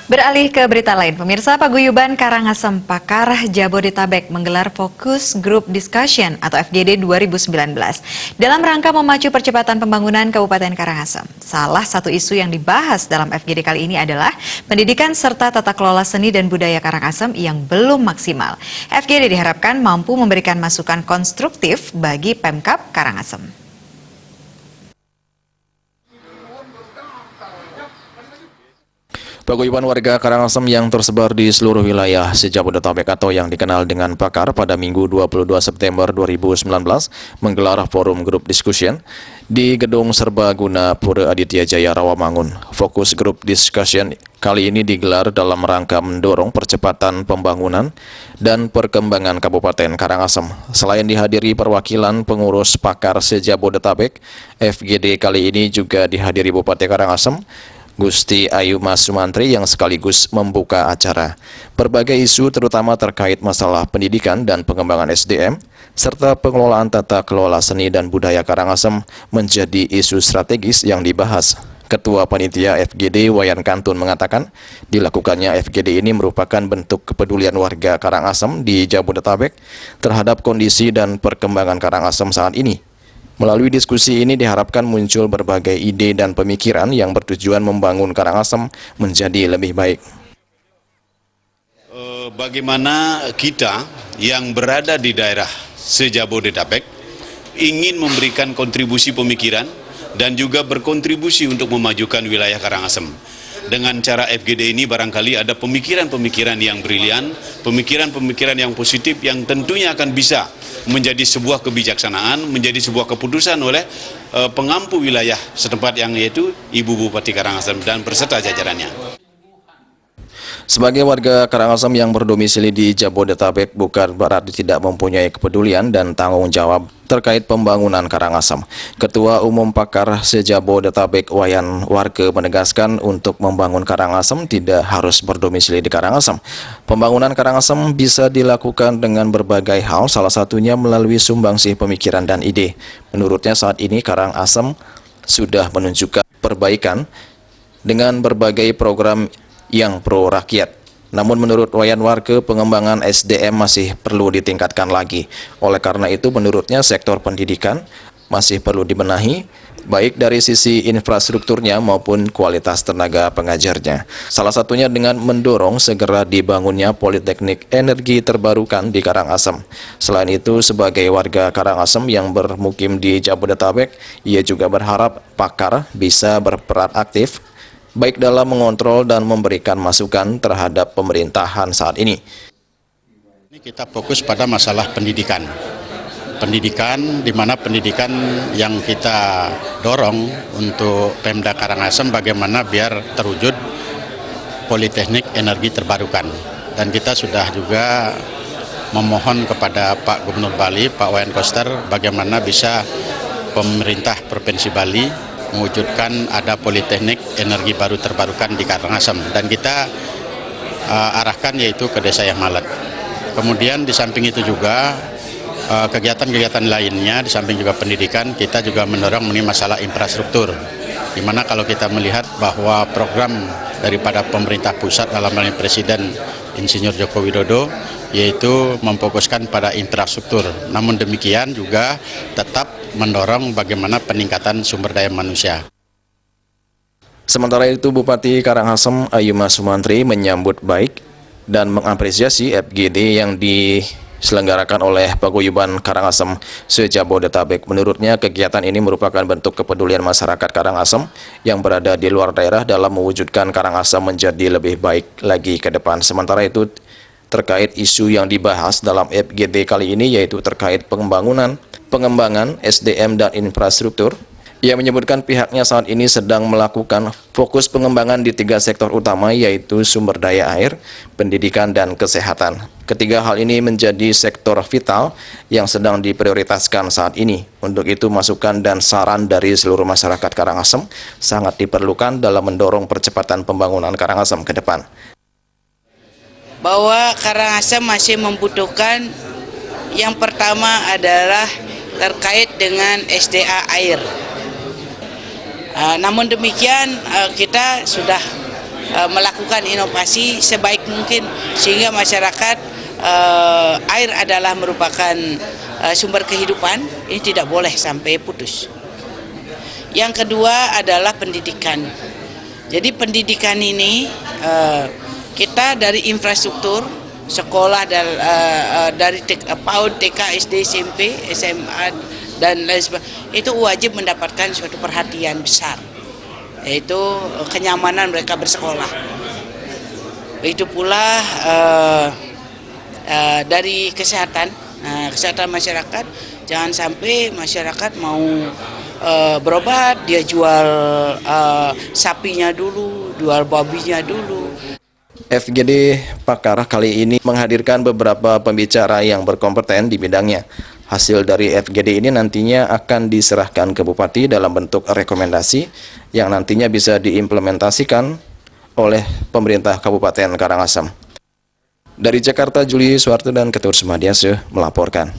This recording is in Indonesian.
Beralih ke berita lain, pemirsa, Paguyuban Karangasem Pakar Jabodetabek menggelar Fokus Group Discussion atau FGD 2019 dalam rangka memacu percepatan pembangunan Kabupaten Karangasem. Salah satu isu yang dibahas dalam FGD kali ini adalah pendidikan serta tata kelola seni dan budaya Karangasem yang belum maksimal. FGD diharapkan mampu memberikan masukan konstruktif bagi Pemkab Karangasem. Paguyuban warga Karangasem yang tersebar di seluruh wilayah Jabodetabek atau yang dikenal dengan Pakar pada Minggu 22 September 2019 menggelar forum grup discussion di Gedung Serbaguna Pura Aditya Jaya Rawamangun. Fokus grup discussion kali ini digelar dalam rangka mendorong percepatan pembangunan dan perkembangan Kabupaten Karangasem. Selain dihadiri perwakilan pengurus Pakar se-Jabodetabek, FGD kali ini juga dihadiri Bupati Karangasem, Gusti Ayu Mas Sumantri yang sekaligus membuka acara. Berbagai isu terutama terkait masalah pendidikan dan pengembangan SDM, serta pengelolaan tata kelola seni dan budaya Karangasem menjadi isu strategis yang dibahas. Ketua Panitia FGD Wayan Kantun mengatakan, dilakukannya FGD ini merupakan bentuk kepedulian warga Karangasem di Jabodetabek terhadap kondisi dan perkembangan Karangasem saat ini. Melalui diskusi ini diharapkan muncul berbagai ide dan pemikiran yang bertujuan membangun Karangasem menjadi lebih baik. Bagaimana kita yang berada di daerah se-Jabodetabek ingin memberikan kontribusi pemikiran dan juga berkontribusi untuk memajukan wilayah Karangasem. Dengan cara FGD ini barangkali ada pemikiran-pemikiran yang brilian, pemikiran-pemikiran yang positif yang tentunya akan bisa menjadi sebuah kebijaksanaan, menjadi sebuah keputusan oleh pengampu wilayah setempat yang yaitu Ibu Bupati Karangasem dan beserta jajarannya. Sebagai warga Karangasem yang berdomisili di Jabodetabek bukan berarti tidak mempunyai kepedulian dan tanggung jawab terkait pembangunan Karangasem. Ketua Umum Pakar se-Jabodetabek Wayan Warke menegaskan untuk membangun Karangasem tidak harus berdomisili di Karangasem. Pembangunan Karangasem bisa dilakukan dengan berbagai hal, salah satunya melalui sumbangsih pemikiran dan ide. Menurutnya saat ini Karangasem sudah menunjukkan perbaikan dengan berbagai program yang pro rakyat. Namun menurut Wayan Warke, pengembangan SDM masih perlu ditingkatkan lagi. Oleh karena itu menurutnya sektor pendidikan masih perlu dibenahi, baik dari sisi infrastrukturnya maupun kualitas tenaga pengajarnya. Salah satunya dengan mendorong segera dibangunnya Politeknik Energi Terbarukan di Karangasem. Selain itu, sebagai warga Karangasem yang bermukim di Jabodetabek, ia juga berharap Pakar bisa berperan aktif baik dalam mengontrol dan memberikan masukan terhadap pemerintahan saat ini. Ini kita fokus pada masalah pendidikan. Pendidikan, di mana pendidikan yang kita dorong untuk Pemda Karangasem bagaimana biar terwujud Politeknik Energi Terbarukan. Dan kita sudah juga memohon kepada Pak Gubernur Bali, Pak Wayan Koster, bagaimana bisa pemerintah Provinsi Bali mewujudkan ada Politeknik Energi Baru Terbarukan di Karangasem, dan kita arahkan yaitu ke Desa Yahmalat. Kemudian di samping itu juga kegiatan-kegiatan lainnya, di samping juga pendidikan, kita juga mendorong mengenai masalah infrastruktur, di mana kalau kita melihat bahwa program daripada pemerintah pusat dalam hal ini Presiden Insinyur Joko Widodo yaitu memfokuskan pada infrastruktur. Namun demikian juga tetap mendorong bagaimana peningkatan sumber daya manusia. Sementara itu Bupati Karangasem Ayu Mas Sumantri menyambut baik dan mengapresiasi FGD yang diselenggarakan oleh Paguyuban Karangasem se-Jabodetabek. Menurutnya kegiatan ini merupakan bentuk kepedulian masyarakat Karangasem yang berada di luar daerah dalam mewujudkan Karangasem menjadi lebih baik lagi ke depan. Sementara itu terkait isu yang dibahas dalam FGD kali ini yaitu terkait pengembangan SDM dan infrastruktur. Ia menyebutkan pihaknya saat ini sedang melakukan fokus pengembangan di 3 sektor utama yaitu sumber daya air, pendidikan, dan kesehatan. Ketiga hal ini menjadi sektor vital yang sedang diprioritaskan saat ini. Untuk itu masukan dan saran dari seluruh masyarakat Karangasem sangat diperlukan dalam mendorong percepatan pembangunan Karangasem ke depan. Bahwa Karangasem masih membutuhkan yang pertama adalah terkait dengan SDA air. Namun demikian kita sudah melakukan inovasi sebaik mungkin sehingga masyarakat air adalah merupakan sumber kehidupan, ini tidak boleh sampai putus. Yang kedua adalah pendidikan. Jadi pendidikan ini kita dari infrastruktur sekolah dari PAUD, TK, SD, SMP, SMA dan lain sebagainya itu wajib mendapatkan suatu perhatian besar, yaitu kenyamanan mereka bersekolah. Begitu pula dari kesehatan, kesehatan masyarakat, jangan sampai masyarakat mau berobat dia jual sapinya dulu, jual babinya dulu. FGD Pakar kali ini menghadirkan beberapa pembicara yang berkompeten di bidangnya. Hasil dari FGD ini nantinya akan diserahkan ke Bupati dalam bentuk rekomendasi yang nantinya bisa diimplementasikan oleh pemerintah Kabupaten Karangasem. Dari Jakarta, Juli Suwarto dan Ketur Sumadiase melaporkan.